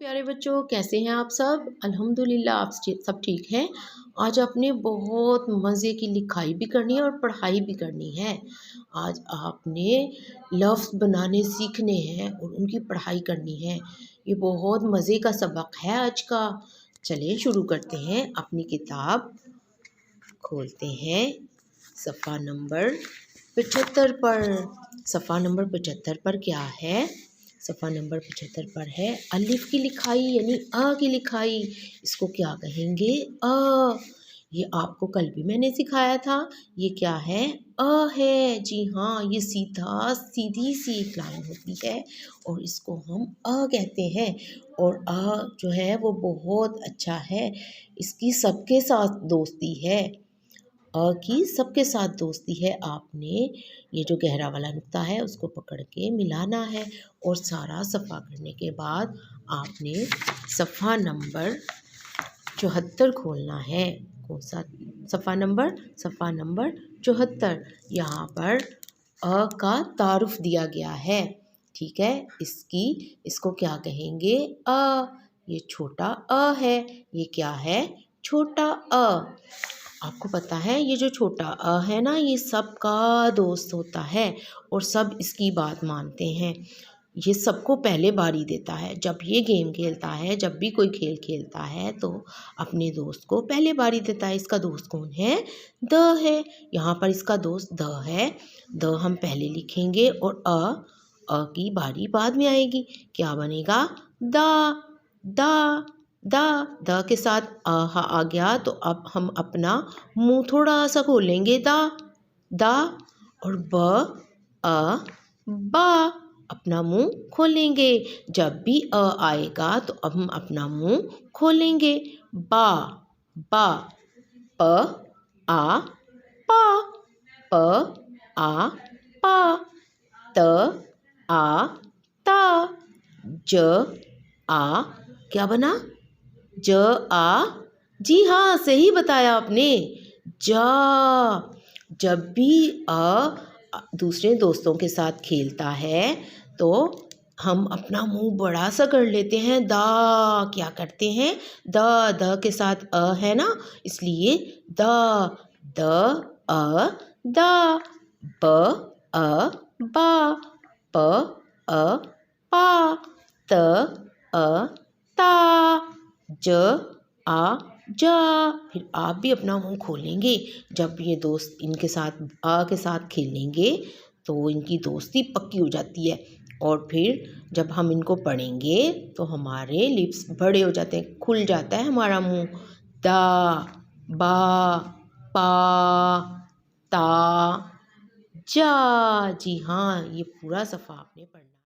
प्यारे बच्चों, कैसे हैं आप सब। अल्हम्दुलिल्लाह आप सब ठीक हैं। आज आपने बहुत मज़े की लिखाई भी करनी है और पढ़ाई भी करनी है। आज आपने लफ्ज़ बनाने सीखने हैं और उनकी पढ़ाई करनी है। ये बहुत मज़े का सबक है आज का। चलिए शुरू करते हैं। अपनी किताब खोलते हैं सफ़ा नंबर 75 पर। सफ़ा नंबर 75 पर क्या है? सफ़ा नंबर 75 पर है अलिफ की लिखाई यानी अ की लिखाई। इसको क्या कहेंगे? अ। ये आपको कल भी मैंने सिखाया था। ये क्या है? अ है। जी हाँ, ये सीधी सी एक लाइन होती है और इसको हम अ कहते हैं। और अ जो है वो बहुत अच्छा है। इसकी सबके साथ दोस्ती है। अ की सबके साथ दोस्ती है। आपने ये जो गहरा वाला नुक्ता है उसको पकड़ के मिलाना है और सारा सफ़ा करने के बाद आपने सफ़ा नंबर 74 खोलना है। कौन सा सफ़ा नंबर? सफ़ा नंबर 74। यहाँ पर अ का तारुफ दिया गया है। ठीक है, इसको क्या कहेंगे? अ। ये छोटा अ है। ये क्या है? छोटा अ। आपको पता है ये जो छोटा अ है ना, ये सबका दोस्त होता है और सब इसकी बात मानते हैं। ये सबको पहले बारी देता है। जब ये गेम खेलता है, जब भी कोई खेल खेलता है तो अपने दोस्त को पहले बारी देता है। इसका दोस्त कौन है? द है। यहाँ पर इसका दोस्त द है। द हम पहले लिखेंगे और अ की बारी बाद में आएगी। क्या बनेगा? दा। दा। दा। द के साथ आ गया तो अब हम अपना मुंह थोड़ा सा खोलेंगे। दा। दा। और ब अ बा। अपना मुंह खोलेंगे। जब भी अ आएगा तो अब हम अपना मुंह खोलेंगे। बा। बा। प आ पा। प आ पा। त आ ता। ज आ क्या बना? ज आ। जी हाँ, सही बताया आपने। जा। जब भी दूसरे दोस्तों के साथ खेलता है तो हम अपना मुंह बड़ा सा कर लेते हैं। दा क्या करते हैं? द के साथ अ है ना, इसलिए द। द अ दा। ब अ बा। प अ पा। त अ ता। ज आ जा। फिर आप भी अपना मुंह खोलेंगे। जब ये दोस्त इनके साथ आ के साथ खेलेंगे तो इनकी दोस्ती पक्की हो जाती है। और फिर जब हम इनको पढ़ेंगे तो हमारे लिप्स बड़े हो जाते हैं, खुल जाता है हमारा मुंह। दा। बा। पा। ता। जा। जी हाँ, ये पूरा सफ़ा आपने पढ़ना।